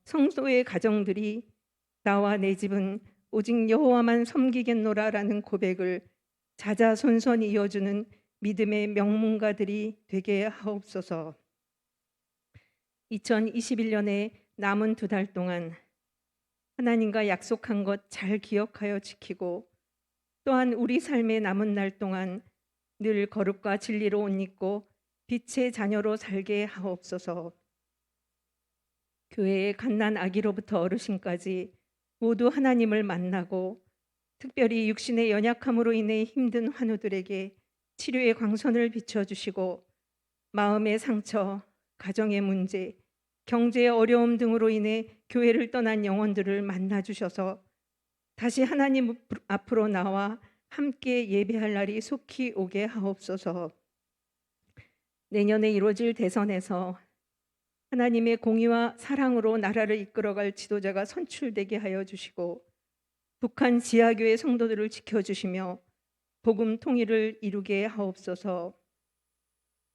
성도의 가정들이 나와 내 집은 오직 여호와만 섬기겠노라라는 고백을 자자손손 이어주는 믿음의 명문가들이 되게 하옵소서. 2021년에 남은 2달 동안 하나님과 약속한 것 잘 기억하여 지키고, 또한 우리 삶의 남은 날 동안 늘 거룩과 진리로 옷 입고 빛의 자녀로 살게 하옵소서. 교회의 갓난 아기로부터 어르신까지 모두 하나님을 만나고, 특별히 육신의 연약함으로 인해 힘든 환우들에게 치료의 광선을 비춰주시고, 마음의 상처, 가정의 문제, 경제의 어려움 등으로 인해 교회를 떠난 영혼들을 만나주셔서 다시 하나님 앞으로 나와 함께 예배할 날이 속히 오게 하옵소서. 내년에 이루어질 대선에서 하나님의 공의와 사랑으로 나라를 이끌어갈 지도자가 선출되게 하여 주시고, 북한 지하교회 성도들을 지켜주시며 복음 통일을 이루게 하옵소서.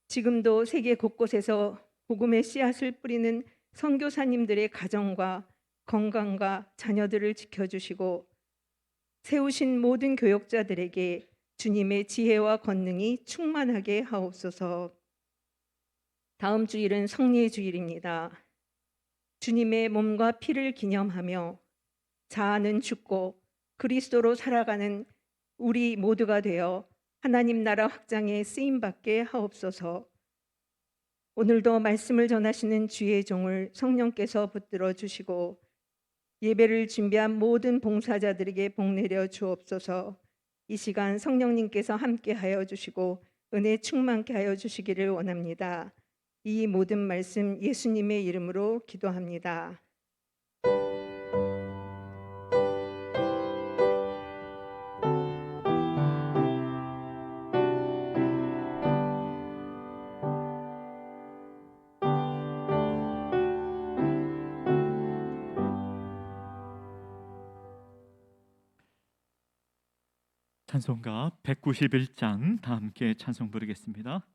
지금도 세계 곳곳에서 복음의 씨앗을 뿌리는 선교사님들의 가정과 건강과 자녀들을 지켜주시고, 세우신 모든 교역자들에게 주님의 지혜와 권능이 충만하게 하옵소서. 다음 주일은 성례 주일입니다. 주님의 몸과 피를 기념하며 자아는 죽고 그리스도로 살아가는 우리 모두가 되어 하나님 나라 확장에 쓰임받게 하옵소서. 오늘도 말씀을 전하시는 주의 종을 성령께서 붙들어 주시고, 예배를 준비한 모든 봉사자들에게 복 내려 주옵소서. 이 시간 성령님께서 함께 하여 주시고 은혜 충만케 하여 주시기를 원합니다. 이 모든 말씀 예수님의 이름으로 기도합니다. 찬송가 191장 다 함께 찬송 부르겠습니다.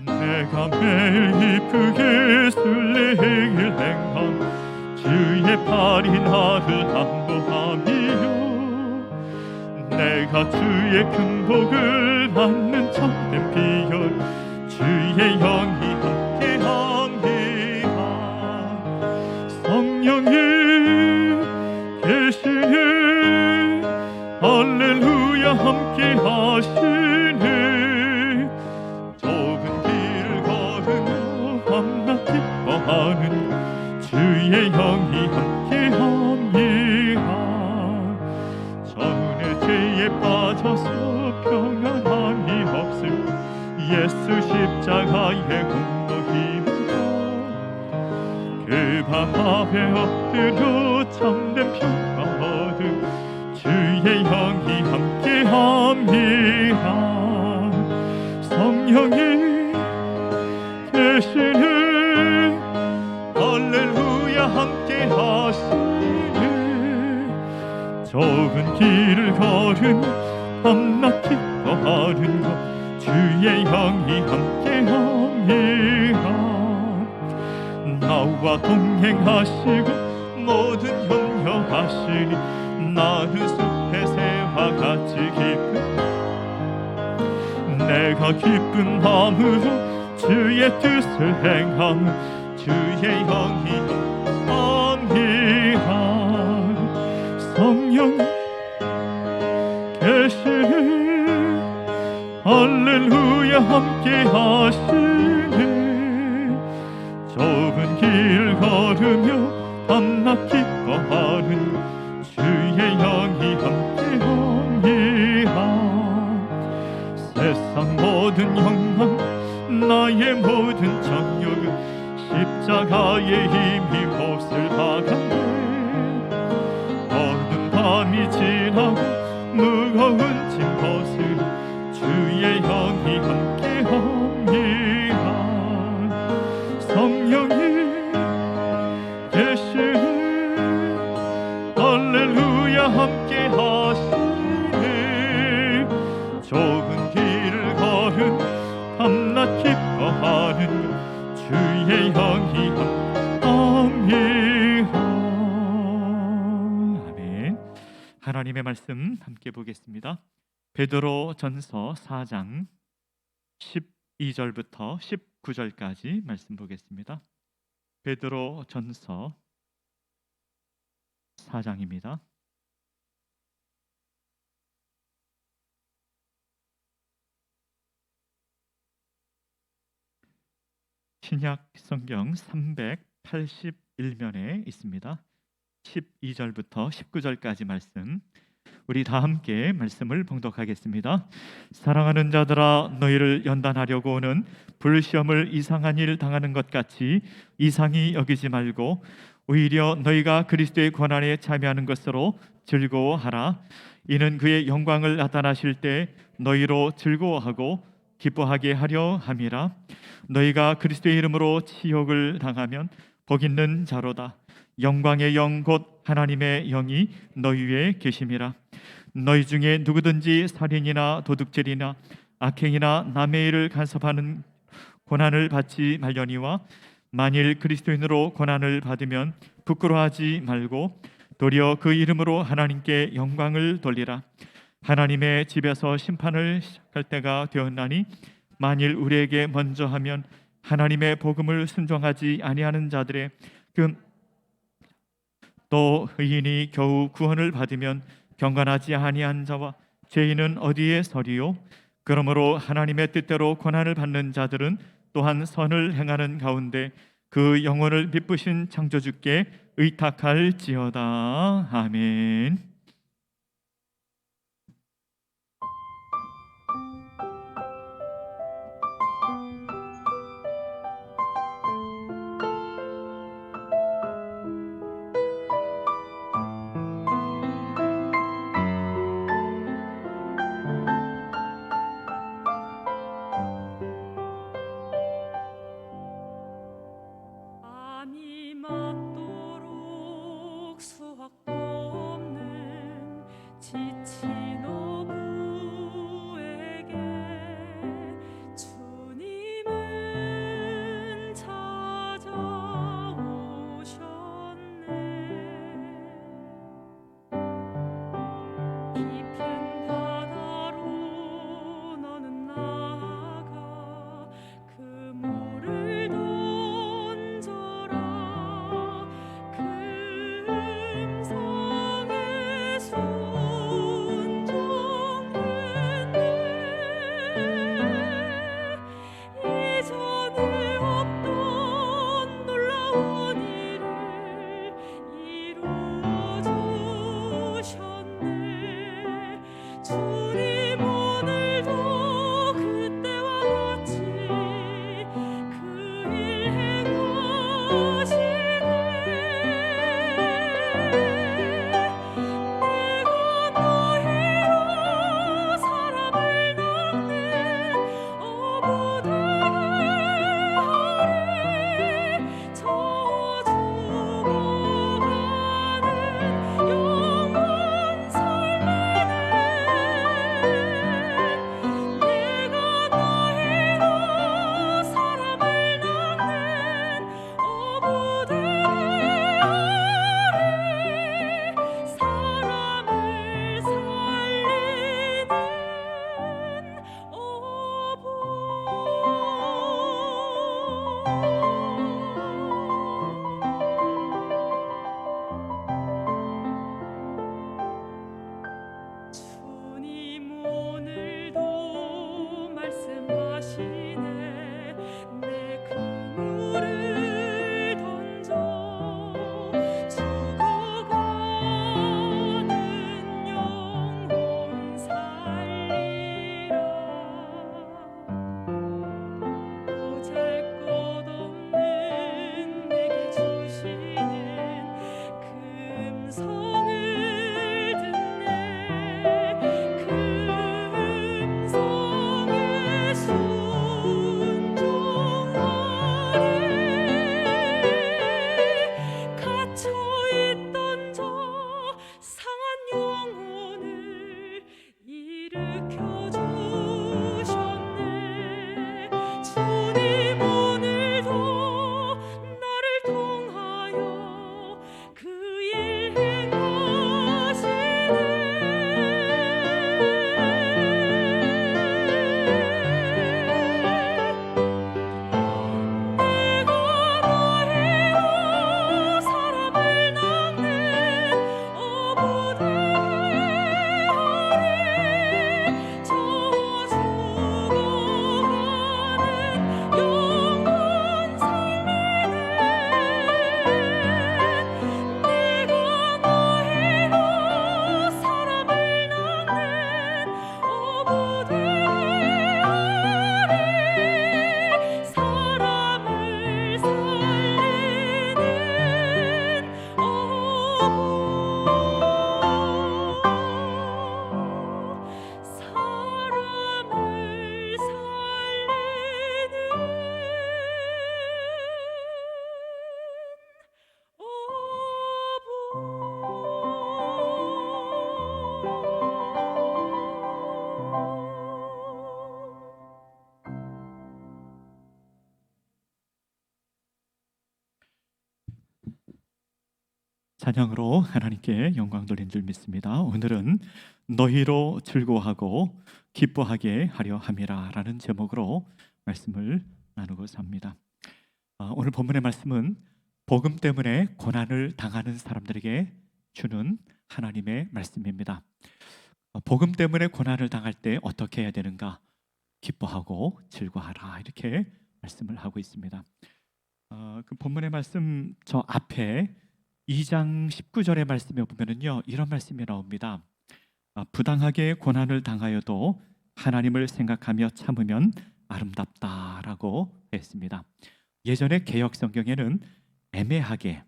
내가 매일 기쁘게 순례를 행함 주의 팔이 나를 안보함이요 내가 주의 큰 복을 받는 참된 비결 주의 영이 함께합니다. 성령이 계시네 할렐루야 함께하시네 좁은 길을 걸으며 밤낮 기뻐하는 주의 영이 함께합니다. 전의 죄에 빠져서 평안함이 없을 예수 십자가의 공로 힘으로 그 발 앞에 엎드려 참된 평화 얻음 주의 영이 함께합니다. 성령이 계시네 할렐루야 함께하시네 좁은 길을 걸은 밤낮 기뻐하는 것 주의 영이 함께합니다. 나와 동행하시고 모든 염려하시니 나는 숲의 새와 같이 기쁜 내가 기쁜 마음으로 주의 뜻을 행함은 주의 영이 함께합니다. 성령 계시네 할렐루야 함께하시네 좁은 길 걸으며 밤낮 기뻐하는 주의 영이 함께합니다. 세상 모든 욕망 나의 모든 정욕은 십자가의 힘이 몹쓸 하간대 어두운 밤이 지나고 무거운 짐 벗으니 주의 영이 함께합니다. 성령이 계시네 할렐루야 함께하시네 좋은 길을 걸은 밤낮 기뻐하는 주의 영이 함께함이라. 아멘. 하나님의 말씀 함께 보겠습니다. 베드로 전서 4장 12절부터 19절까지 말씀 보겠습니다. 베드로 전서 4장입니다. 신약 성경 381면에 있습니다. 12절부터 19절까지 말씀, 우리 다 함께 말씀을 봉독하겠습니다. 사랑하는 자들아, 너희를 연단하려고 오는 불시험을 이상한 일 당하는 것 같이 이상히 여기지 말고 오히려 너희가 그리스도의 고난에 참여하는 것으로 즐거워하라. 이는 그의 영광을 나타나실 때 너희로 즐거워하고 기뻐하게 하려 함이라. 너희가 그리스도의 이름으로 치욕을 당하면 복 있는 자로다. 영광의 영 곧 하나님의 영이 너희 위에 계심이라. 너희 중에 누구든지 살인이나 도둑질이나 악행이나 남의 일을 간섭하는 고난을 받지 말려니와 만일 그리스도인으로 고난을 받으면 부끄러워하지 말고 도리어 그 이름으로 하나님께 영광을 돌리라. 하나님의 집에서 심판을 시작할 때가 되었나니 만일 우리에게 먼저 하면 하나님의 복음을 순종하지 아니하는 자들의 또 의인이 겨우 구원을 받으면 경건하지 아니한 자와 죄인은 어디에 서리요? 그러므로 하나님의 뜻대로 고난을 받는 자들은 또한 선을 행하는 가운데 그 영혼을 미쁘신 창조주께 의탁할지어다. 아멘. 밤이 맞도록 수확도 없는 지친 어부에게 주님은 찾아오셨네. 깊은 바다로 너는 나가 그 물을 던져라. 금성에 순종했네. 이전에 없던 놀라운 일을 이루어 주셨네. 주님 오늘도 그때와 같이 그 일 행하시네. 내가 너희로 사람을 낚는 어부되게 하리. 저 죽어가는 영원 삶에는 내가 너희로 사람을 낚는 어부되게 하리. 사람을 살리는 주님 오늘도 말씀하시네. 내 그물을 던져 죽어가는 영혼 살리라. 보잘것없는 내게 주시는 금성을 듣네. 금성에 순종하리. 갇혀있던 저 상한 영혼을 일으켜 주 찬양으로 하나님께 영광 돌린 줄 믿습니다. 오늘은 너희로 즐거워하고 기뻐하게 하려 함이라 라는 제목으로 말씀을 나누고 삽니다. 오늘 본문의 말씀은 복음 때문에 고난을 당하는 사람들에게 주는 하나님의 말씀입니다. 복음 때문에 고난을 당할 때 어떻게 해야 되는가? 기뻐하고 즐거워하라, 이렇게 말씀을 하고 있습니다. 그 본문의 말씀 저 앞에 2장 19절의 말씀에 보면은요, 이런 말씀이 나옵니다. 부당하게 고난을 당하여도 하나님을 생각하며 참으면 아름답다라고 했습니다. 예전에 개역 성경에는 애매히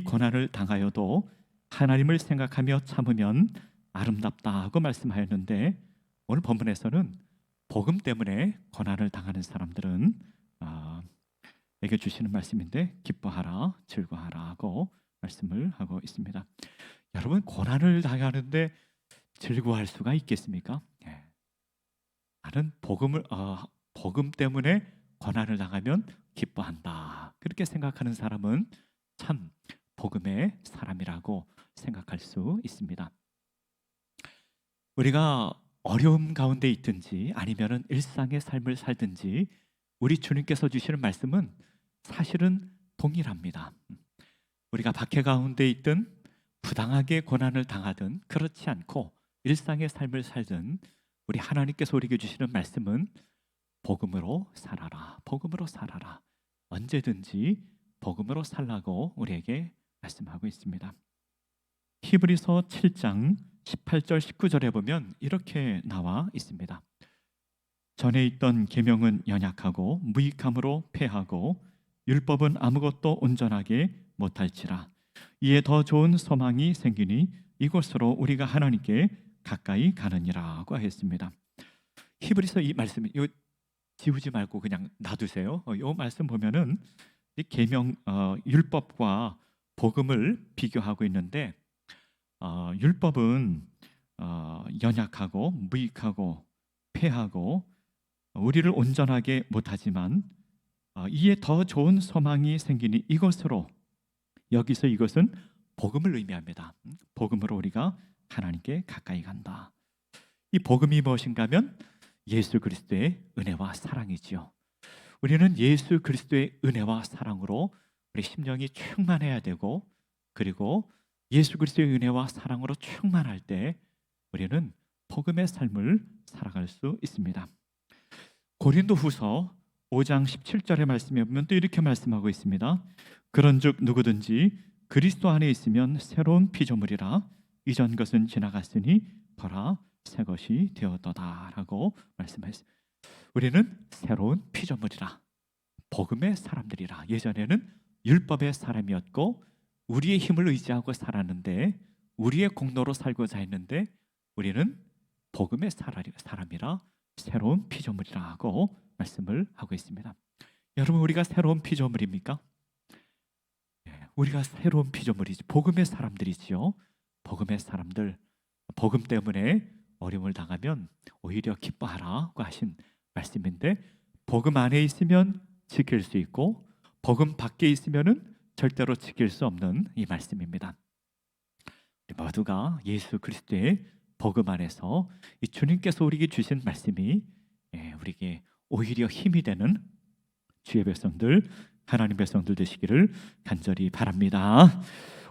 고난을 당하여도 하나님을 생각하며 참으면 아름답다고 말씀하였는데, 오늘 본문에서는 복음 때문에 고난을 당하는 사람들은 에게 주시는 말씀인데 기뻐하라, 즐거워하라고 말씀을 하고 있습니다. 여러분, 고난을 당하는데 즐거워할 수가 있겠습니까? 나는 복음 때문에 고난을 당하면 기뻐한다, 그렇게 생각하는 사람은 참 복음의 사람이라고 생각할 수 있습니다. 우리가 어려움 가운데 있든지 아니면은 일상의 삶을 살든지 우리 주님께서 주시는 말씀은 사실은 동일합니다. 우리가 박해 가운데 있든 부당하게 고난을 당하든 그렇지 않고 일상의 삶을 살든 우리 하나님께서 우리에게 주시는 말씀은 복음으로 살아라, 복음으로 살아라, 언제든지 복음으로 살라고 우리에게 말씀하고 있습니다. 히브리서 7장 18절 19절에 보면 이렇게 나와 있습니다. 전에 있던 계명은 연약하고 무익함으로 패하고 율법은 아무것도 온전하게 못할지라. 이에 더 좋은 소망이 생기니 이곳으로 우리가 하나님께 가까이 가느니라고 했습니다. 히브리서 이 말씀, 이거 지우지 말고 그냥 놔두세요. 이 말씀 보면은 이 계명, 율법과 복음을 비교하고 있는데, 율법은 연약하고 무익하고 패하고 우리를 온전하게 못하지만 이에 더 좋은 소망이 생기니 이것으로, 여기서 이것은 복음을 의미합니다. 복음으로 우리가 하나님께 가까이 간다. 이 복음이 무엇인가 하면 예수 그리스도의 은혜와 사랑이지요. 우리는 예수 그리스도의 은혜와 사랑으로 우리 심령이 충만해야 되고, 그리고 예수 그리스도의 은혜와 사랑으로 충만할 때 우리는 복음의 삶을 살아갈 수 있습니다. 고린도후서 5장 17절의 말씀에 보면 또 이렇게 말씀하고 있습니다. 그런즉 누구든지 그리스도 안에 있으면 새로운 피조물이라, 이전 것은 지나갔으니 보라 새 것이 되었도다라고 말씀하셨습니다. 우리는 새로운 피조물이라, 복음의 사람들이라. 예전에는 율법의 사람이었고 우리의 힘을 의지하고 살았는데, 우리의 공로로 살고자 했는데, 우리는 복음의 사람이라 새로운 피조물이라고 말씀을 하고 있습니다. 여러분, 우리가 새로운 피조물입니까? 우리가 새로운 피조물이지, 복음의 사람들이지요. 복음의 사람들, 복음 때문에 어려움을 당하면 오히려 기뻐하라고 하신 말씀인데, 복음 안에 있으면 지킬 수 있고 복음 밖에 있으면은 절대로 지킬 수 없는 이 말씀입니다. 우리 모두가 예수 그리스도의 복음 안에서 이 주님께서 우리에게 주신 말씀이 우리에게 오히려 힘이 되는 주의 백성들, 하나님 백성들 되시기를 간절히 바랍니다.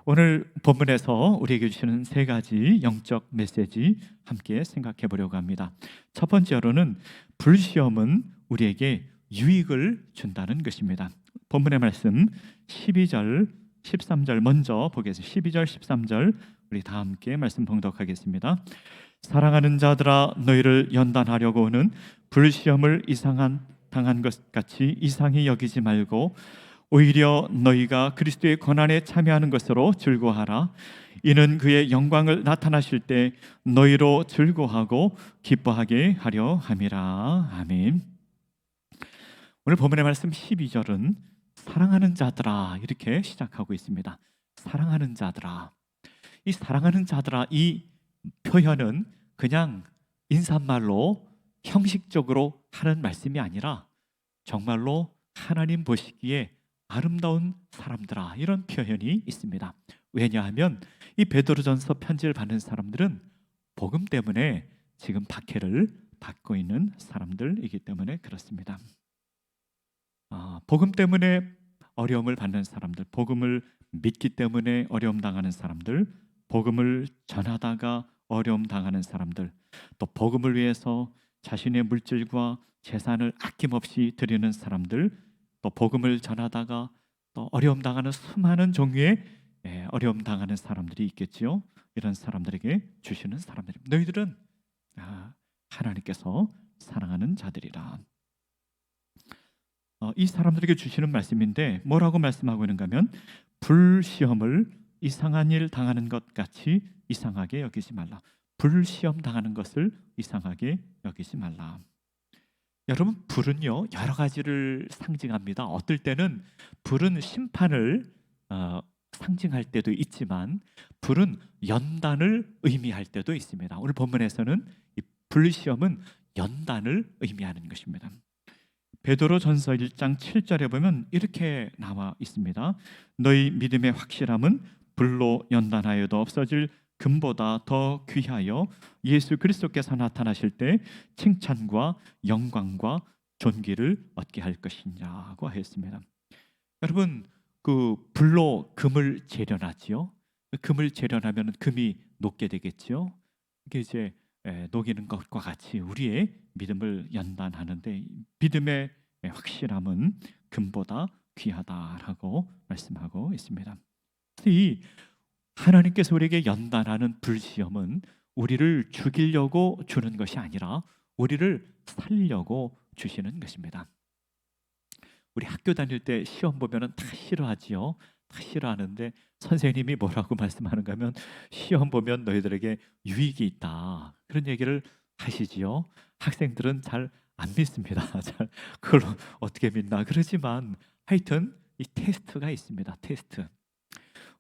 오늘 본문에서 우리에게 주시는 세 가지 영적 메시지 함께 생각해 보려고 합니다. 첫 번째로는 불시험은 우리에게 유익을 준다는 것입니다. 본문의 말씀 12절 13절 먼저 보겠습니다. 12절 13절 우리 다 함께 말씀 봉독하겠습니다. 사랑하는 자들아, 너희를 연단하려고 하는 불시험을 당한 것 같이 이상히 여기지 말고 오히려 너희가 그리스도의 고난에 참여하는 것으로 즐거워하라. 이는 그의 영광을 나타나실 때 너희로 즐거워하고 기뻐하게 하려 함이라. 아멘. 오늘 본문의 말씀 12절은 사랑하는 자들아 이렇게 시작하고 있습니다. 사랑하는 자들아. 이 사랑하는 자들아, 이 표현은 그냥 인사말로 형식적으로 하는 말씀이 아니라 정말로 하나님 보시기에 아름다운 사람들아, 이런 표현이 있습니다. 왜냐하면 이 베드로전서 편지를 받는 사람들은 복음 때문에 지금 박해를 받고 있는 사람들이기 때문에 그렇습니다. 복음 때문에 어려움을 받는 사람들, 복음을 믿기 때문에 어려움 당하는 사람들, 복음을 전하다가 어려움 당하는 사람들, 또 복음을 위해서 자신의 물질과 재산을 아낌없이 드리는 사람들, 또 복음을 전하다가 또 어려움 당하는 수많은 종류의 어려움 당하는 사람들이 있겠지요. 이런 사람들에게 주시는 사람들, 너희들은 하나님께서 사랑하는 자들이라. 이 사람들에게 주시는 말씀인데 뭐라고 말씀하고 있는가 하면, 불시험을 이상한 일 당하는 것 같이 이상하게 여기지 말라. 불시험 당하는 것을 이상하게 여기지 말라. 여러분, 불은요 여러 가지를 상징합니다. 어떨 때는 불은 심판을 상징할 때도 있지만, 불은 연단을 의미할 때도 있습니다. 오늘 본문에서는 이 불시험은 연단을 의미하는 것입니다. 베드로 전서 1장 7절에 보면 이렇게 나와 있습니다. 너희 믿음의 확실함은 불로 연단하여도 없어질 금보다 더 귀하여 예수 그리스도께서 나타나실 때 칭찬과 영광과 존귀를 얻게 할 것이냐고 하였습니다. 여러분, 그 불로 금을 재련하지요. 금을 재련하면 금이 녹게 되겠지요. 이게 이제 녹이는 것과 같이 우리의 믿음을 연단하는데, 믿음의 확실함은 금보다 귀하다라고 말씀하고 있습니다. 이 하나님께서 우리에게 연단하는 불시험은 우리를 죽이려고 주는 것이 아니라 우리를 살리려고 주시는 것입니다. 우리 학교 다닐 때 시험 보면은 다 싫어하지요. 다 싫어하는데 선생님이 뭐라고 말씀하는가 하면, 시험 보면 너희들에게 유익이 있다, 그런 얘기를 하시지요. 학생들은 잘 안 믿습니다. 잘 그걸 어떻게 믿나 그러지만, 하여튼 이 테스트가 있습니다. 테스트.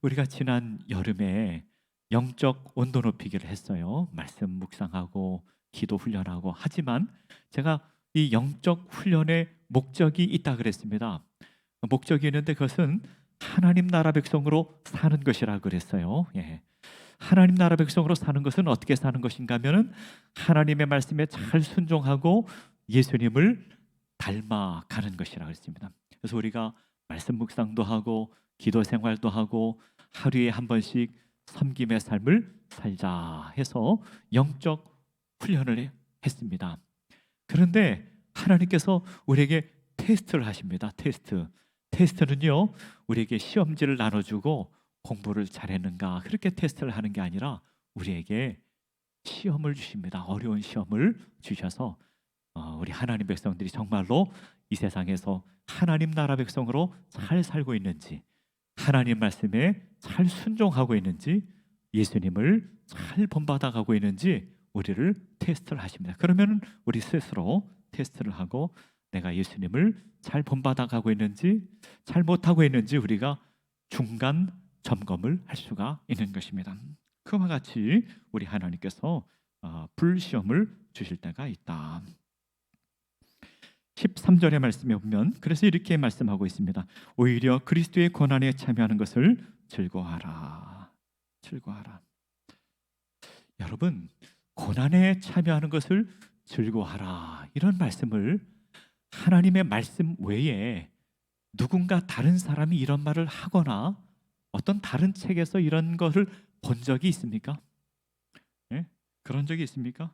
우리가 지난 여름에 영적 온도 높이기를 했어요. 말씀 묵상하고 기도 훈련하고. 하지만 제가 이 영적 훈련의 목적이 있다 그랬습니다. 목적이 있는데 그것은 하나님 나라 백성으로 사는 것이라 그랬어요. 하나님 나라 백성으로 사는 것은 어떻게 사는 것인가 하면은 하나님의 말씀에 잘 순종하고 예수님을 닮아가는 것이라 그랬습니다. 그래서 우리가 말씀 묵상도 하고 기도 생활도 하고 하루에 한 번씩 섬김의 삶을 살자 해서 영적 훈련을 했습니다. 그런데 하나님께서 우리에게 테스트를 하십니다. 테스트는요 우리에게 시험지를 나눠주고 공부를 잘했는가 그렇게 테스트를 하는 게 아니라 우리에게 시험을 주십니다. 어려운 시험을 주셔서 우리 하나님 백성들이 정말로 이 세상에서 하나님 나라 백성으로 잘 살고 있는지, 하나님 말씀에 잘 순종하고 있는지, 예수님을 잘 본받아가고 있는지 우리를 테스트를 하십니다. 그러면 우리 스스로 테스트를 하고 내가 예수님을 잘 본받아가고 있는지 잘 못하고 있는지 우리가 중간 점검을 할 수가 있는 것입니다. 그와 같이 우리 하나님께서 불시험을 주실 때가 있다. 13절의 말씀에 보면 그래서 이렇게 말씀하고 있습니다. 오히려 그리스도의 고난에 참여하는 것을 즐거워하라. 즐거워하라. 여러분, 고난에 참여하는 것을 즐거워하라, 이런 말씀을 하나님의 말씀 외에 누군가 다른 사람이 이런 말을 하거나 어떤 다른 책에서 이런 것을 본 적이 있습니까? 그런 적이 있습니까?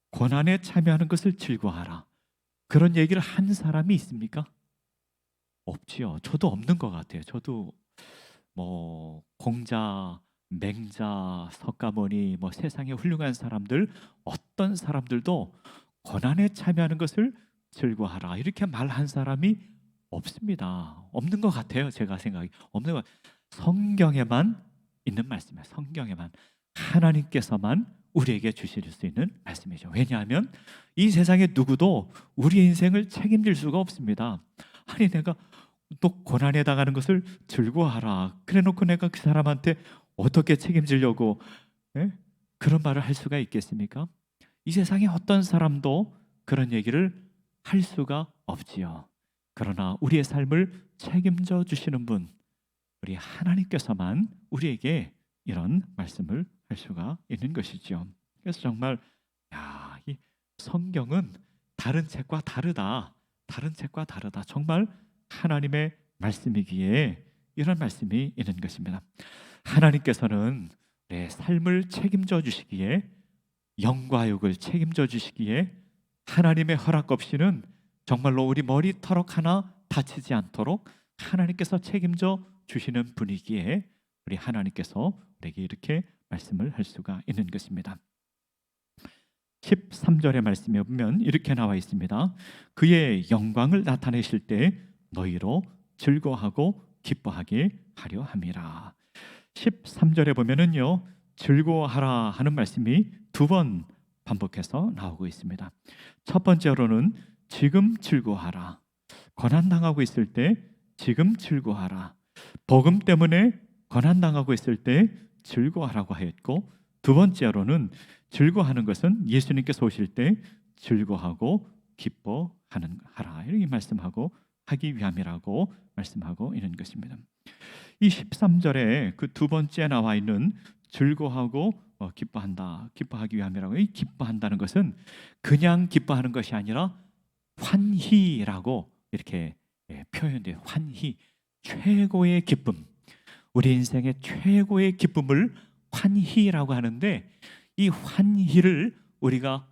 고난에 참여하는 것을 즐거워하라, 그런 얘기를 한 사람이 있습니까? 없지요. 저도 없는 것 같아요. 저도 뭐 공자, 맹자, 석가모니, 뭐 세상에 훌륭한 사람들, 어떤 사람들도 고난에 참여하는 것을 즐거워하라 이렇게 말한 사람이 없습니다. 없는 것 같아요. 제가 생각이 없는 것. 성경에만 있는 말씀이에요. 성경에만, 하나님께서만 우리에게 주실 수 있는 말씀이죠. 왜냐하면 이 세상에 누구도 우리의 인생을 책임질 수가 없습니다. 아니, 내가 또 고난에 당하는 것을 즐거워하라 그래놓고 내가 그 사람한테 어떻게 책임지려고 그런 말을 할 수가 있겠습니까? 이 세상에 어떤 사람도 그런 얘기를 할 수가 없지요. 그러나 우리의 삶을 책임져 주시는 분, 우리 하나님께서만 우리에게 이런 말씀을 할 수가 있는 것이죠. 그래서 정말 이 성경은 다른 책과 다르다. 다른 책과 다르다. 정말 하나님의 말씀이기에 이런 말씀이 있는 것입니다. 하나님께서는 내 삶을 책임져 주시기에, 영과 육을 책임져 주시기에 하나님의 허락 없이는 정말로 우리 머리털럭 하나 다치지 않도록 하나님께서 책임져 주시는 분이기에 우리 하나님께서 우리에게 이렇게 말씀을 할 수가 있는 것입니다. 13절의 말씀에 보면 이렇게 나와 있습니다. 그의 영광을 나타내실 때 너희로 즐거워하고 기뻐하게 하려 함이라. 13절에 보면은요, 즐거워하라 하는 말씀이 두 번 반복해서 나오고 있습니다. 첫 번째로는 지금 즐거워하라. 고난당하고 있을 때 지금 즐거워하라. 복음 때문에 고난당하고 있을 때 즐거워하라고 하였고, 두 번째로는 즐거워하는 것은 예수님께서 오실 때 즐거워하고 기뻐하는 하라, 이렇게 말씀하고 하기 위함이라고 말씀하고 있는 것입니다. 이 13절에 그 두 번째 나와 있는 즐거워하고 기뻐한다, 기뻐하기 위함이라고, 이 기뻐한다는 것은 그냥 기뻐하는 것이 아니라 환희라고 이렇게 표현돼요. 환희, 최고의 기쁨, 우리 인생의 최고의 기쁨을 환희라고 하는데, 이 환희를 우리가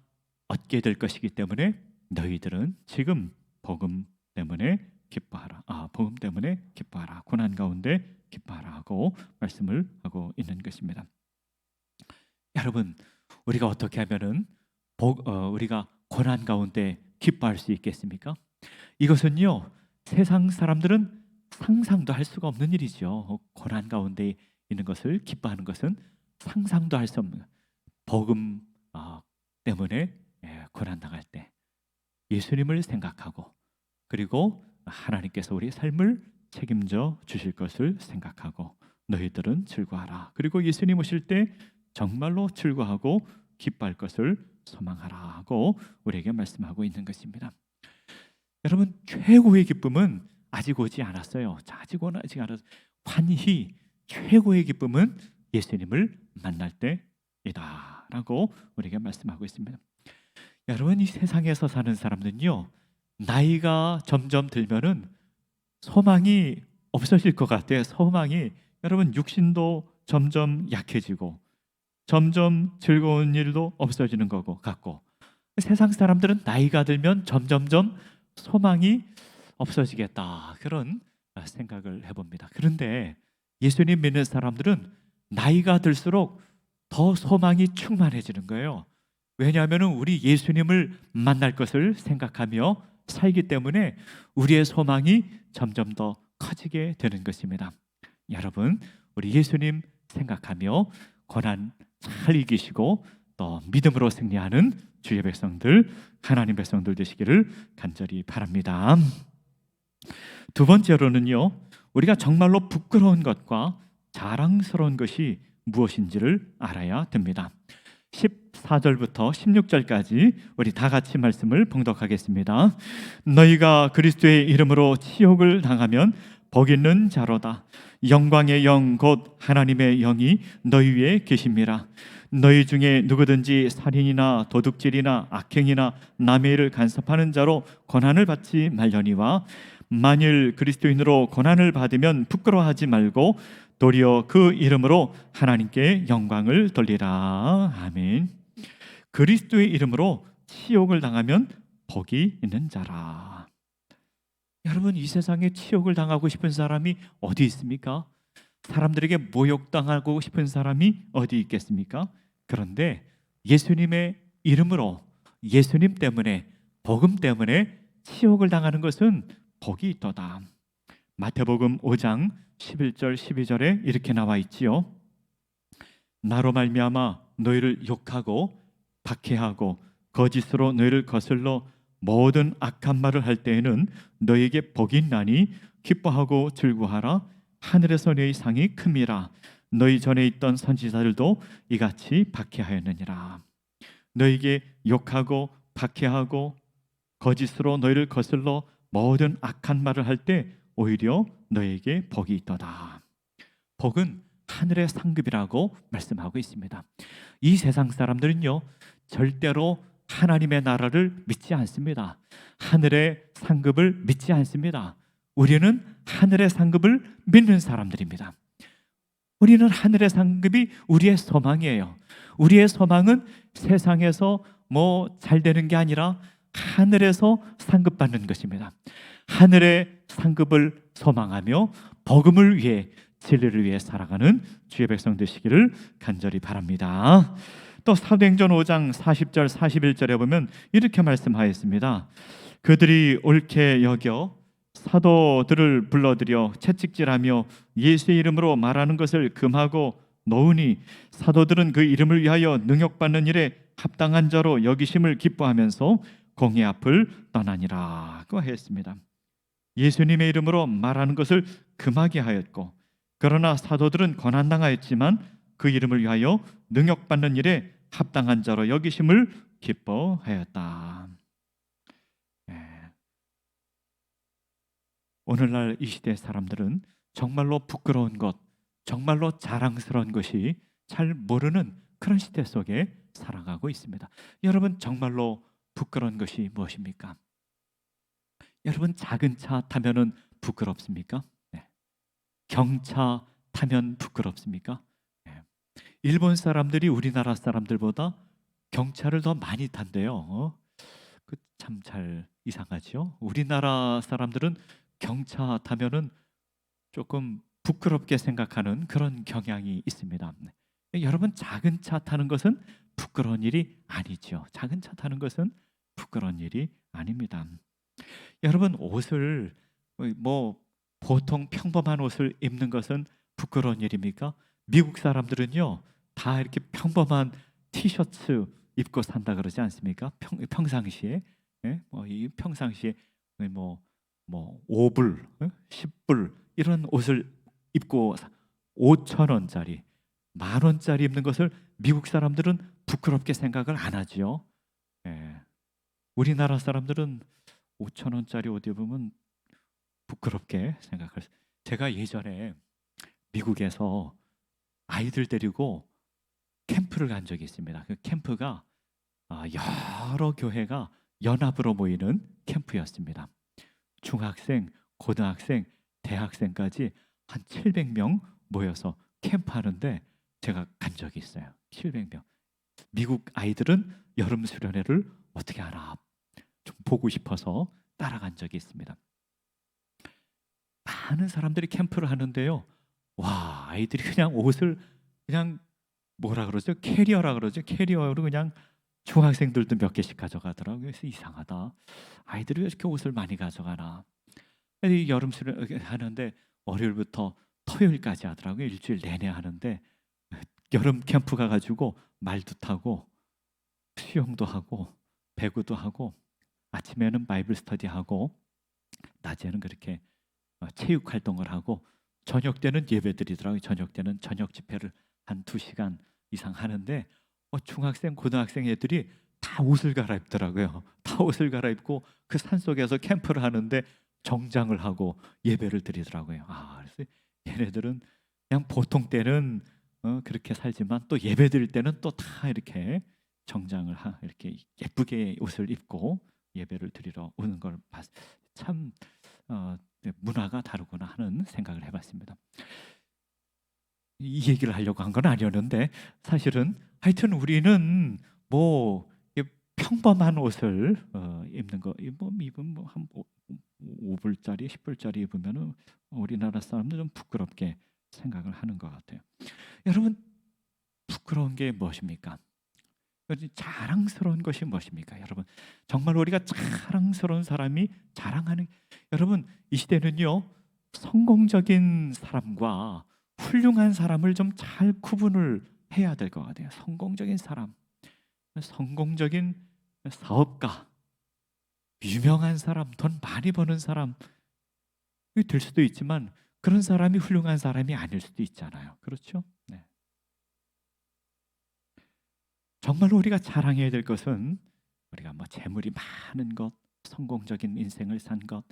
얻게 될 것이기 때문에 너희들은 지금 복음 때문에 기뻐하라. 복음 때문에 기뻐하라. 고난 가운데 기뻐하라 하고 말씀을 하고 있는 것입니다. 여러분, 우리가 어떻게 하면은 우리가 고난 가운데 기뻐할 수 있겠습니까? 이것은요, 세상 사람들은 상상도 할 수가 없는 일이죠. 고난 가운데 있는 것을 기뻐하는 것은 상상도 할 수 없는, 복음 때문에 고난 당할 때 예수님을 생각하고, 그리고 하나님께서 우리 삶을 책임져 주실 것을 생각하고 너희들은 즐거워하라. 그리고 예수님 오실 때 정말로 즐거워하고 기뻐할 것을 소망하라 하고 우리에게 말씀하고 있는 것입니다. 여러분, 최고의 기쁨은 아직 오지 않았어요. 아직 오지 않았어요. 환희, 최고의 기쁨은 예수님을 만날 때이다 라고 우리에게 말씀하고 있습니다. 여러분, 이 세상에서 사는 사람들은요, 나이가 점점 들면은 소망이 없어질 것 같아요. 소망이, 여러분, 육신도 점점 약해지고 점점 즐거운 일도 없어지는 거고 같고, 세상 사람들은 나이가 들면 점점점 소망이 없어지겠다, 그런 생각을 해봅니다. 그런데 예수님 믿는 사람들은 나이가 들수록 더 소망이 충만해지는 거예요. 왜냐하면 우리 예수님을 만날 것을 생각하며 살기 때문에 우리의 소망이 점점 더 커지게 되는 것입니다. 여러분, 우리 예수님 생각하며 고난 잘 이기시고 또 믿음으로 승리하는 주의 백성들, 하나님 백성들 되시기를 간절히 바랍니다. 두 번째로는요, 우리가 정말로 부끄러운 것과 자랑스러운 것이 무엇인지를 알아야 됩니다. 14절부터 16절까지 우리 다 같이 말씀을 봉독하겠습니다. 너희가 그리스도의 이름으로 치욕을 당하면 복 있는 자로다. 영광의 영 곧 하나님의 영이 너희 위에 계심이라. 너희 중에 누구든지 살인이나 도둑질이나 악행이나 남의 일을 간섭하는 자로 고난을 받지 말려니와, 만일 그리스도인으로 고난을 받으면 부끄러워하지 말고 도리어 그 이름으로 하나님께 영광을 돌리라. 아멘. 그리스도의 이름으로 치욕을 당하면 복이 있는 자라. 여러분, 이 세상에 치욕을 당하고 싶은 사람이 어디 있습니까? 사람들에게 모욕당하고 싶은 사람이 어디 있겠습니까? 그런데 예수님의 이름으로, 예수님 때문에, 복음 때문에 치욕을 당하는 것은 복이 있도다. 마태복음 5장 11절 12절에 이렇게 나와 있지요. 나로 말미암아 너희를 욕하고 박해하고 거짓으로 너희를 거슬러 모든 악한 말을 할 때에는 너희에게 복이 있나니 기뻐하고 즐거워하라. 하늘에서 너희 상이 큼이라. 너희 전에 있던 선지자들도 이같이 박해하였느니라. 너희에게 욕하고 박해하고 거짓으로 너희를 거슬러 모든 악한 말을 할 때 오히려 너에게 복이 있도다. 복은 하늘의 상급이라고 말씀하고 있습니다. 이 세상 사람들은요, 절대로 하나님의 나라를 믿지 않습니다. 하늘의 상급을 믿지 않습니다. 우리는 하늘의 상급을 믿는 사람들입니다. 우리는 하늘의 상급이 우리의 소망이에요. 우리의 소망은 세상에서 뭐 잘 되는 게 아니라 하늘에서 상급받는 것입니다. 하늘의 상급을 소망하며 복음을 위해, 진리를 위해 살아가는 주의 백성 되시기를 간절히 바랍니다. 또 사도행전 5장 40절 41절에 보면 이렇게 말씀하였습니다. 그들이 옳게 여겨 사도들을 불러들여 채찍질하며 예수의 이름으로 말하는 것을 금하고 놓으니 사도들은 그 이름을 위하여 능욕받는 일에 합당한 자로 여기심을 기뻐하면서 공의 앞을 떠나니라고 했습니다. 예수님의 이름으로 말하는 것을 금하게 하였고, 그러나 사도들은 고난당하였지만 그 이름을 위하여 능욕받는 일에 합당한 자로 여기심을 기뻐하였다. 오늘날 이 시대 사람들은 정말로 부끄러운 것, 정말로 자랑스러운 것이 잘 모르는 그런 시대 속에 살아가고 있습니다. 여러분, 정말로 부끄러운 것이 무엇입니까? 여러분, 작은 차 타면은 부끄럽습니까? 네. 경차 타면 부끄럽습니까? 네. 일본 사람들이 우리나라 사람들보다 경차를 더 많이 탄대요. 그 참 잘 이상하죠. 우리나라 사람들은 경차 타면은 조금 부끄럽게 생각하는 그런 경향이 있습니다. 여러분, 작은 차 타는 것은 부끄러운 일이 아니죠. 작은 차 타는 것은 부끄러운 일이 아닙니다. 여러분, 옷을 뭐 보통 평범한 옷을 입는 것은 부끄러운 일입니까? 미국 사람들은요, 다 이렇게 평범한 티셔츠 입고 산다 그러지 않습니까? 평상시에, 예? 이 평상시에 뭐 5불, 10불 이런 옷을 입고 5,000원짜리, 10,000원짜리 입는 것을 미국 사람들은 부끄럽게 생각을 안 하죠. 예. 우리나라 사람들은 5,000원짜리 옷 입으면 부끄럽게 생각할 수. 제가 예전에 미국에서 아이들 데리고 캠프를 간 적이 있습니다. 그 캠프가 여러 교회가 연합으로 모이는 캠프였습니다. 중학생, 고등학생, 대학생까지 한 700명 모여서 캠프하는데 제가 간 적이 있어요. 700명. 미국 아이들은 여름 수련회를 어떻게 하나 좀 보고 싶어서 따라간 적이 있습니다. 많은 사람들이 캠프를 하는데요. 와, 아이들이 그냥 옷을 그냥 뭐라 그러죠? 캐리어라 그러죠. 캐리어로 그냥 중학생들도 몇 개씩 가져가더라고요. 그래서 이상하다. 아이들이 왜 이렇게 옷을 많이 가져가나. 이 여름 수련 하는데 월요일부터 토요일까지 하더라고요. 일주일 내내 하는데 여름 캠프 가가지고 말도 타고 수영도 하고 배구도 하고 아침에는 바이블 스터디 하고 낮에는 그렇게 체육 활동을 하고 저녁 때는 예배 드리더라고요. 저녁 때는 저녁 집회를 한 2시간 이상 하는데 중학생, 고등학생 애들이 다 옷을 갈아입더라고요. 다 옷을 갈아입고 그 산속에서 캠프를 하는데 정장을 하고 예배를 드리더라고요. 그래서 얘네들은 그냥 보통 때는 그렇게 살지만 또 예배 드릴 때는 또 다 이렇게 정장을 이렇게 예쁘게 옷을 입고 예배를 드리러 오는 걸 참 문화가 다르구나 하는 생각을 해봤습니다. 이 얘기를 하려고 한 건 아니었는데 사실은 하여튼 우리는 뭐 평범한 옷을 입는 거 입으면 한 5불짜리 10불짜리 입으면은 우리나라 사람들 좀 부끄럽게 생각을 하는 것 같아요. 여러분, 부끄러운 게 무엇입니까? 자랑스러운 것이 무엇입니까? 여러분, 정말 우리가 자랑스러운 사람이 자랑하는, 여러분, 이 시대는요, 성공적인 사람과 훌륭한 사람을 좀 잘 구분을 해야 될 것 같아요. 성공적인 사람, 성공적인 사업가, 유명한 사람, 돈 많이 버는 사람이 될 수도 있지만 그런 사람이 훌륭한 사람이 아닐 수도 있잖아요. 그렇죠? 네. 정말로 우리가 자랑해야 될 것은 우리가 뭐 재물이 많은 것, 성공적인 인생을 산 것,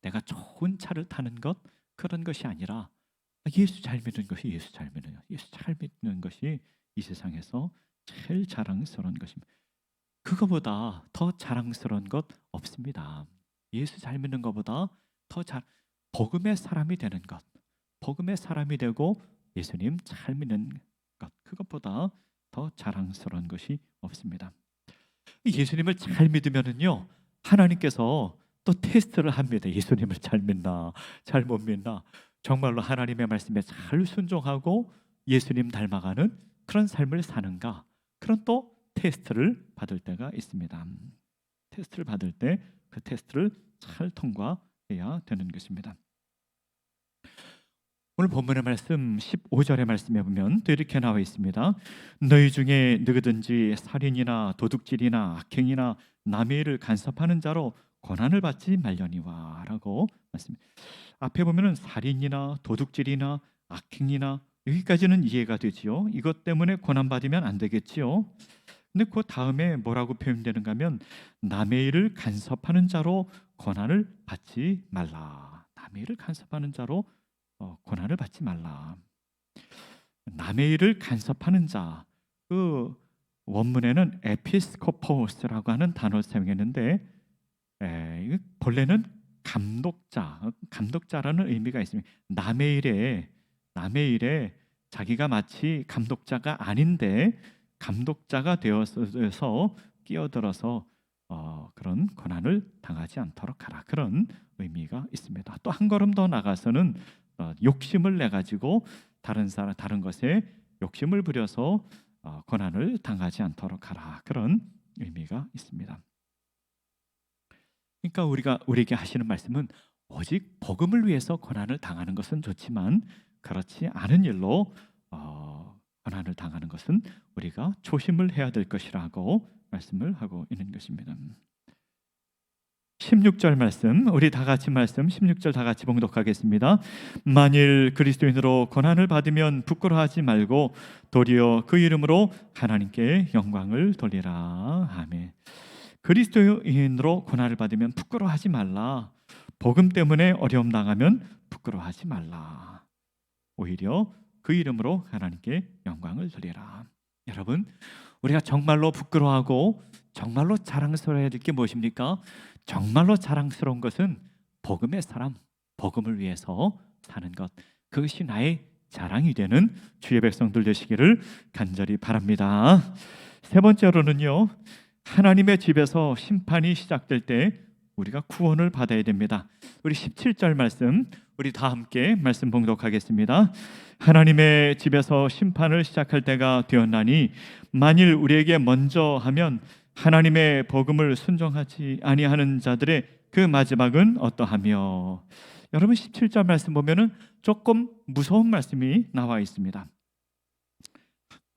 내가 좋은 차를 타는 것, 그런 것이 아니라 예수 잘 믿는 것이 예수 잘 믿는 것이 이 세상에서 제일 자랑스러운 것입니다. 그거보다 더 자랑스러운 것 없습니다. 예수 잘 믿는 것보다 복음의 사람이 되는 것, 복음의 사람이 되고 예수님 잘 믿는 것, 그것보다 더 자랑스러운 것이 없습니다. 예수님을 잘 믿으면은요, 하나님께서 또 테스트를 합니다. 예수님을 잘 믿나, 잘 못 믿나. 정말로 하나님의 말씀에 잘 순종하고 예수님 닮아가는 그런 삶을 사는가, 그런 또 테스트를 받을 때가 있습니다. 테스트를 받을 때 그 테스트를 잘 통과해야 되는 것입니다. 오늘 본문의 말씀 15절의 말씀에 보면 또 이렇게 나와 있습니다. 너희 중에 누구든지 살인이나 도둑질이나 악행이나 남의 일을 간섭하는 자로 고난을 받지 말려니와 라고 말씀입니다. 앞에 보면은 살인이나 도둑질이나 악행이나 여기까지는 이해가 되지요. 이것 때문에 고난받으면 안 되겠지요. 근데 그 다음에 뭐라고 표현되는가 하면 남의 일을 간섭하는 자로 고난을 받지 말라. 남의 일을 간섭하는 자로 고난을 받지 말라. 남의 일을 간섭하는 자, 그 원문에는 에피스코포스라고 하는 단어를 사용했는데 본래는 감독자라는 의미가 있습니다. 남의 일에 자기가 마치 감독자가 아닌데 감독자가 되어서 끼어들어서 그런 고난을 당하지 않도록 하라, 그런 의미가 있습니다. 또 한 걸음 더 나가서는 욕심을 내 가지고 다른 것에 욕심을 부려서 고난을 당하지 않도록 하라, 그런 의미가 있습니다. 그러니까 우리에게 하시는 말씀은 오직 복음을 위해서 고난을 당하는 것은 좋지만 그렇지 않은 일로 고난을 당하는 것은 우리가 조심을 해야 될 것이라고 말씀을 하고 있는 것입니다. 16절 말씀, 우리 다 같이 말씀 16절 다 같이 봉독하겠습니다. 만일 그리스도인으로 고난을 받으면 부끄러워하지 말고 도리어 그 이름으로 하나님께 영광을 돌리라. 아멘. 그리스도인으로 고난을 받으면 부끄러워하지 말라. 복음 때문에 어려움 당하면 부끄러워하지 말라. 오히려 그 이름으로 하나님께 영광을 돌리라. 여러분, 우리가 정말로 부끄러워하고 정말로 자랑스러워야 될 게 무엇입니까? 정말로 자랑스러운 것은 복음의 사람, 복음을 위해서 사는 것, 그것이 나의 자랑이 되는 주의 백성들 되시기를 간절히 바랍니다. 세 번째로는요, 하나님의 집에서 심판이 시작될 때 우리가 구원을 받아야 됩니다. 우리 17절 말씀, 우리 다 함께 말씀 봉독하겠습니다. 하나님의 집에서 심판을 시작할 때가 되었나니 만일 우리에게 먼저 하면 하나님의 복음을 순종하지 아니하는 자들의 그 마지막은 어떠하며. 여러분 17절 말씀 보면은 조금 무서운 말씀이 나와 있습니다.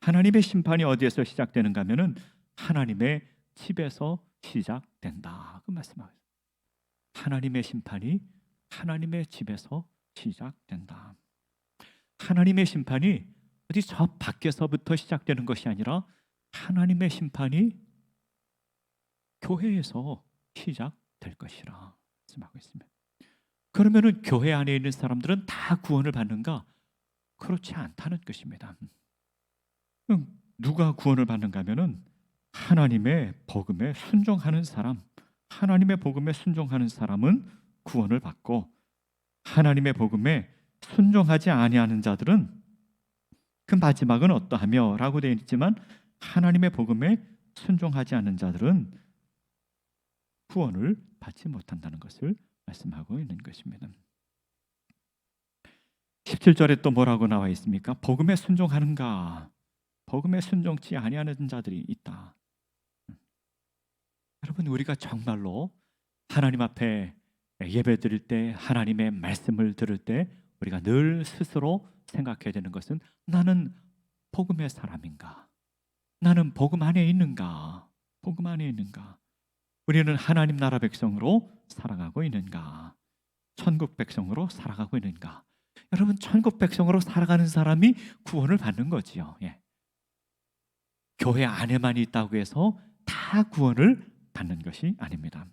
하나님의 심판이 어디에서 시작되는가 하면은 하나님의 집에서 시작된다, 그 말씀하고 있습니다. 하나님의 심판이 하나님의 집에서 시작된다. 하나님의 심판이 어디 저 밖에서부터 시작되는 것이 아니라 하나님의 심판이 교회에서 시작될 것이라 말씀하고 있습니다. 그러면은 교회 안에 있는 사람들은 다 구원을 받는가? 그렇지 않다는 것입니다. 누가 구원을 받는가 하면은 하나님의 복음에 순종하는 사람, 하나님의 복음에 순종하는 사람은 구원을 받고 하나님의 복음에 순종하지 아니하는 자들은 그 마지막은 어떠하며 라고 되어 있지만 하나님의 복음에 순종하지 않는 자들은 구원을 받지 못한다는 것을 말씀하고 있는 것입니다. 17절에 또 뭐라고 나와 있습니까? 복음에 순종하는가? 복음에 순종치 아니하는 자들이 있다. 여러분, 우리가 정말로 하나님 앞에 예배 드릴 때, 하나님의 말씀을 들을 때 우리가 늘 스스로 생각해야 되는 것은 나는 복음의 사람인가? 나는 복음 안에 있는가? 복음 안에 있는가? 우리는 하나님 나라 백성으로 살아가고 있는가? 천국 백성으로 살아가고 있는가? 여러분, 천국 백성으로 살아가는 사람이 구원을 받는 거지요. 예. 교회 안에만 있다고 해서 다 구원을 받는 것이 아닙니다.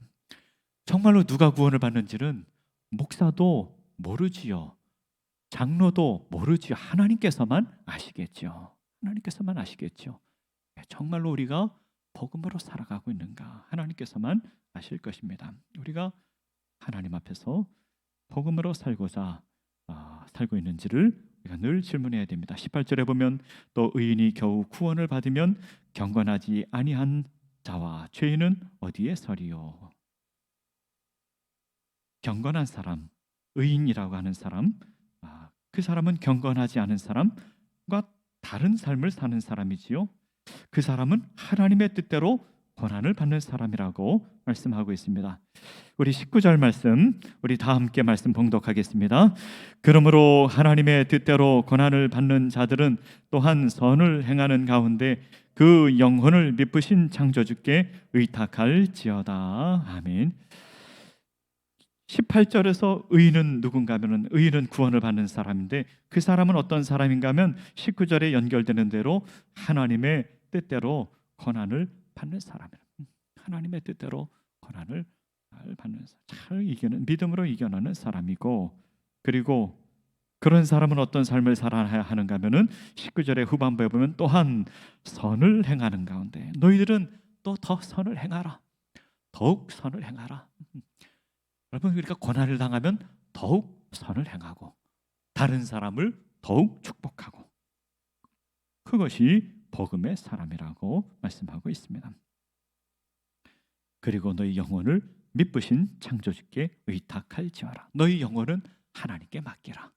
정말로 누가 구원을 받는지는 목사도 모르지요. 장로도 모르지요. 하나님께서만 아시겠죠. 하나님께서만 아시겠죠. 정말로 우리가 복음으로 살아가고 있는가 하나님께서만 아실 것입니다. 우리가 하나님 앞에서 복음으로 살고자 살고 있는지를 우리가 늘 질문해야 됩니다. 18절에 보면 또 의인이 겨우 구원을 받으면 경건하지 아니한 자와 죄인은 어디에 서리요. 경건한 사람, 의인이라고 하는 사람, 그 사람은 경건하지 않은 사람과 다른 삶을 사는 사람이지요. 그 사람은 하나님의 뜻대로 고난을 받는 사람이라고 말씀하고 있습니다. 우리 19절 말씀, 우리 다 함께 말씀 봉독하겠습니다. 그러므로 하나님의 뜻대로 고난을 받는 자들은 또한 선을 행하는 가운데 그 영혼을 미쁘신 창조주께 의탁할지어다. 아멘. 18절에서 의인은 누군가 하면 의인은 구원을 받는 사람인데 그 사람은 어떤 사람인가 하면 19절에 연결되는 대로 하나님의 뜻대로 고난을 받는 사람이라. 하나님의 뜻대로 고난을 받는 사람, 잘 이기는 믿음으로 이겨내는 사람이고, 그리고 그런 사람은 어떤 삶을 살아야 하는가 하면은 19절의 후반부에 보면 또한 선을 행하는 가운데 너희들은 또 더 선을 행하라. 더욱 선을 행하라. 여러분, 우리가 고난을 당하면 더욱 선을 행하고 다른 사람을 더욱 축복하고, 그것이 복음의 사람이라고 말씀하고 있습니다. 그리고 너희 영혼을 미쁘신 창조주께 의탁할지어다. 너희 영혼은 하나님께 맡기라.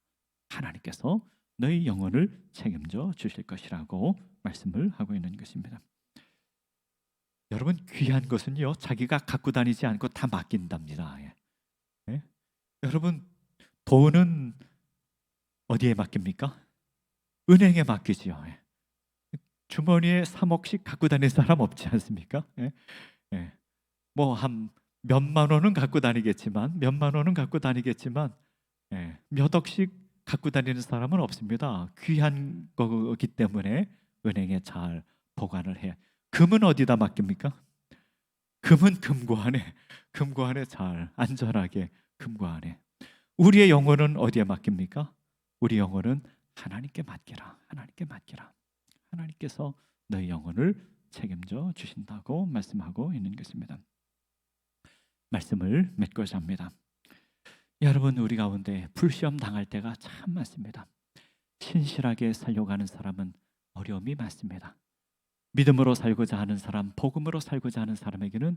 하나님께서 너희 영혼을 책임져 주실 것이라고 말씀을 하고 있는 것입니다. 여러분, 귀한 것은요 자기가 갖고 다니지 않고 다 맡긴답니다. 예? 여러분, 돈은 어디에 맡깁니까? 은행에 맡기지요. 예. 주머니에 3억씩 갖고 다니는 사람 없지 않습니까? 예? 예. 뭐 한 몇만 원은 갖고 다니겠지만 예. 몇 억씩 갖고 다니는 사람은 없습니다. 귀한 거기 때문에 은행에 잘 보관을 해야. 금은 어디다 맡깁니까? 금은 금고 안에 잘 안전하게 금고 안에. 우리의 영혼은 어디에 맡깁니까? 우리 영혼은 하나님께 맡기라. 하나님께 맡기라. 하나님께서 너희 영혼을 책임져 주신다고 말씀하고 있는 것입니다. 말씀을 맺고자 합니다. 여러분, 우리 가운데 불시험 당할 때가 참 많습니다. 신실하게 살려고 하는 사람은 어려움이 많습니다. 믿음으로 살고자 하는 사람, 복음으로 살고자 하는 사람에게는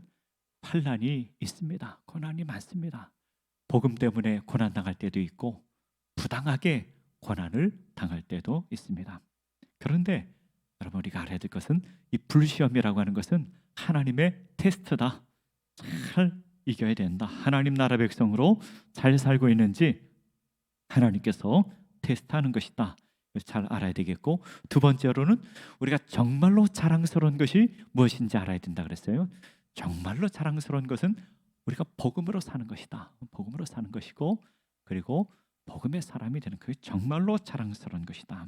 환난이 있습니다. 고난이 많습니다. 복음 때문에 고난 당할 때도 있고 부당하게 고난을 당할 때도 있습니다. 그런데 여러분, 우리가 알아야 될 것은 이 불시험이라고 하는 것은 하나님의 테스트다. 잘 이겨야 된다. 하나님 나라 백성으로 잘 살고 있는지 하나님께서 테스트하는 것이다. 잘 알아야 되겠고, 두 번째로는 우리가 정말로 자랑스러운 것이 무엇인지 알아야 된다 그랬어요. 정말로 자랑스러운 것은 우리가 복음으로 사는 것이다. 복음으로 사는 것이고, 그리고 복음의 사람이 되는 그게 정말로 자랑스러운 것이다.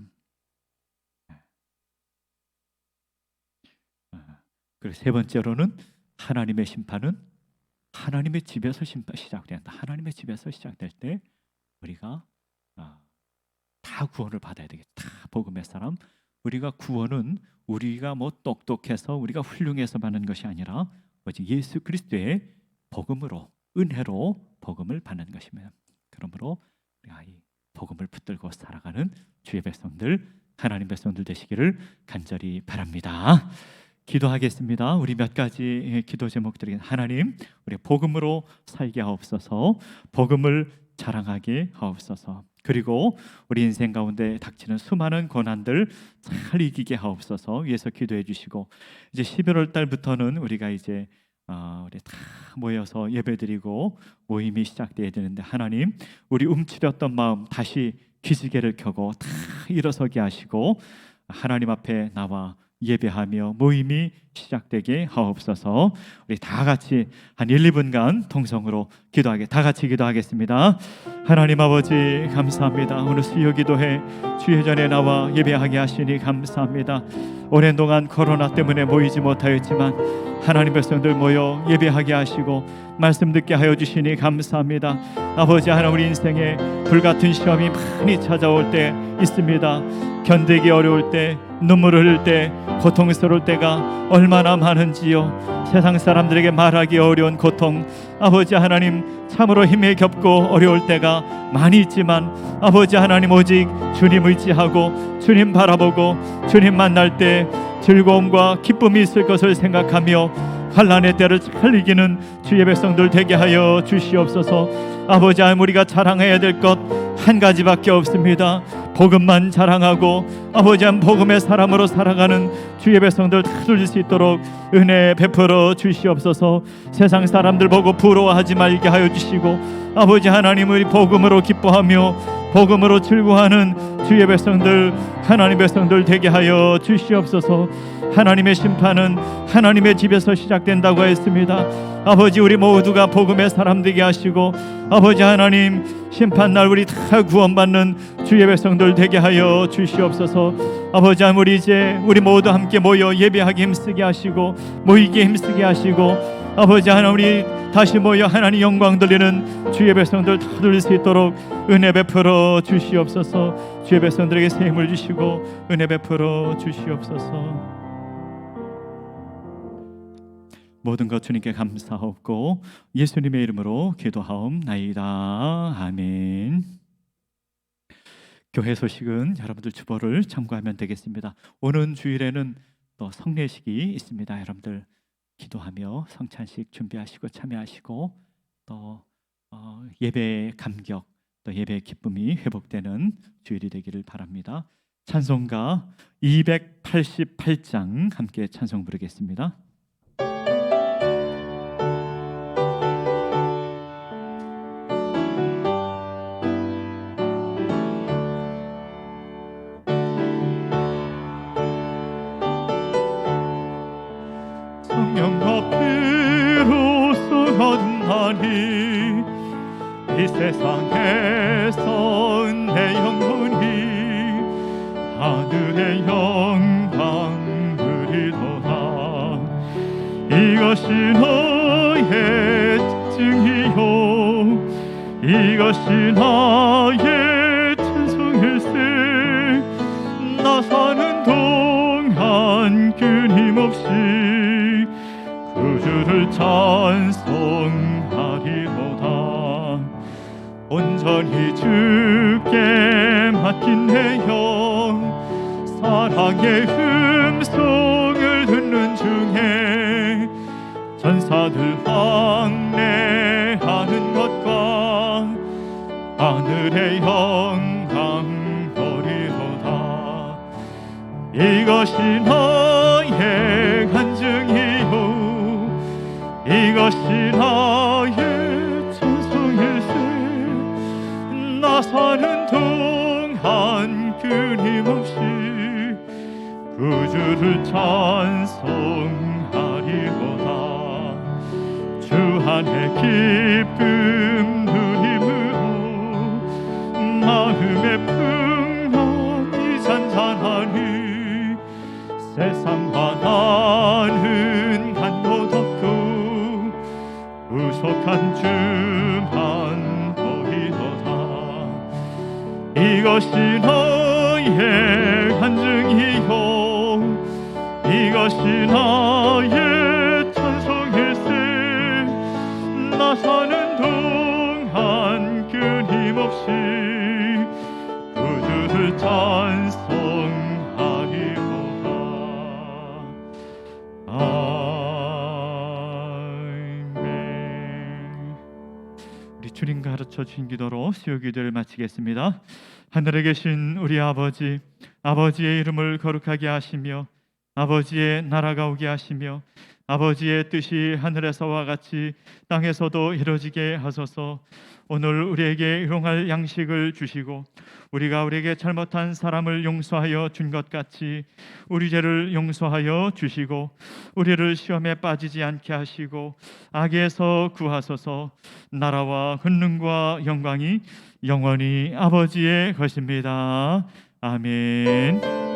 그리고 세 번째로는 하나님의 심판은 하나님의 집에서 시작된다. 하나님의 집에서 시작될 때 우리가 다 구원을 받아야 되겠다. 다 복음의 사람. 우리가 구원은 우리가 뭐 똑똑해서 우리가 훌륭해서 받는 것이 아니라 오직 예수 그리스도의 복음으로, 은혜로 복음을 받는 것입니다. 그러므로 우리가 이 복음을 붙들고 살아가는 주의 백성들, 하나님 백성들 되시기를 간절히 바랍니다. 기도하겠습니다. 우리 몇 가지 기도 제목들이, 하나님, 우리 복음으로 살게 하옵소서. 복음을 자랑하게 하옵소서. 그리고 우리 인생 가운데 닥치는 수많은 고난들 잘 이기게 하옵소서 위해서 기도해 주시고, 이제 11월 달부터는 우리가 이제 우리 다 모여서 예배드리고 모임이 시작돼야 되는데, 하나님, 우리 움츠렸던 마음 다시 기지개를 켜고 다 일어서게 하시고 하나님 앞에 나와 예배하며 모임이 시작되게 하옵소서. 우리 다 같이 한 1, 2분간 통성으로 다 같이 기도하겠습니다. 하나님 아버지 감사합니다. 오늘 수요 기도회 주회전에 나와 예배하게 하시니 감사합니다. 오랜 동안 코로나 때문에 모이지 못하였지만 하나님 백성들 모여 예배하게 하시고 말씀 듣게 하여 주시니 감사합니다. 아버지 하나님, 우리 인생에 불같은 시험이 많이 찾아올 때 있습니다. 견디기 어려울 때, 눈물 흘릴 때, 고통스러울 때가 얼마나 많은지요. 세상 사람들에게 말하기 어려운 고통, 아버지 하나님 참으로 힘에 겹고 어려울 때가 많이 있지만 아버지 하나님, 오직 주님 의지하고 주님 바라보고 주님 만날 때 즐거움과 기쁨이 있을 것을 생각하며 환난의 때를 잘 이기는 주의 백성들 되게 하여 주시옵소서. 아버지 하나님, 우리가 자랑해야 될 것 한 가지밖에 없습니다. 복음만 자랑하고 아버지 하나님, 복음의 사람으로 살아가는 주의 백성들 다 될 수 있도록 은혜 베풀어 주시옵소서. 세상 사람들 보고 부러워하지 말게 하여 주시고 아버지 하나님, 우리 복음으로 기뻐하며 복음으로 즐거워하는 주의 백성들, 하나님 백성들 되게 하여 주시옵소서. 하나님의 심판은 하나님의 집에서 시작된다고 했습니다. 아버지, 우리 모두가 복음의 사람 되게 하시고 아버지 하나님, 심판날 우리 다 구원받는 주의 백성들 되게 하여 주시옵소서. 아버지 하나님, 우리 모두 함께 모여 예배하기 힘쓰게 하시고 모이기 힘쓰게 하시고 아버지 하나님, 우리 다시 모여 하나님 영광 돌리는 주의 백성들 다 돌릴 수 있도록 은혜 베풀어 주시옵소서. 주의 백성들에게 새 힘을 주시고 은혜 베풀어 주시옵소서. 모든 것 주님께 감사하옵고 예수님의 이름으로 기도하옵나이다. 아멘. 교회 소식은 여러분들 주보를 참고하면 되겠습니다. 오는 주일에는 또 성례식이 있습니다. 여러분들 기도하며 성찬식 준비하시고 참여하시고 또 예배의 감격, 또 예배의 기쁨이 회복되는 주일이 되기를 바랍니다. 찬송가 288장 함께 찬송 부르겠습니다. 성령과 피로써 얻은 날이 이 세상에서 내 영혼이 하늘의 영광 누리도다. 이것이 너의 증이요 이것이 나의 찬송일세. 나 사는 동안 끊임없이 구주를 찬송하리로다. 온전히 주께 맡긴 내 영 사랑의 음성을 듣는 중에 전사들 왕래하는 것과 하늘의 영광 보리로다. 이것이 나의 간증이요 이것이 나의 찬송일세. 나 사는 동안 끊임없이 구주를 찬송하리로다. 주 안에 기쁨 누림으로 마음의 풍랑이 잔잔하니 세상과 나는 간도 덮고 구속한 주만 보이도다. 이것이 너의 간증이요 이것이 나의 찬송일세. 나 사는 동안 끊임없이 구주를 찬송하리로다. 우리 주님 가르쳐 주신 기도로 수요 기도를 마치겠습니다. 하늘에 계신 우리 아버지, 아버지의 이름을 거룩하게 하시며 아버지의 나라가 오게 하시며 아버지의 뜻이 하늘에서와 같이 땅에서도 이루어지게 하소서. 오늘 우리에게 일용할 양식을 주시고 우리가 우리에게 잘못한 사람을 용서하여 준 것 같이 우리 죄를 용서하여 주시고 우리를 시험에 빠지지 않게 하시고 악에서 구하소서. 나라와 권능과 영광이 영원히 아버지의 것입니다. 아멘.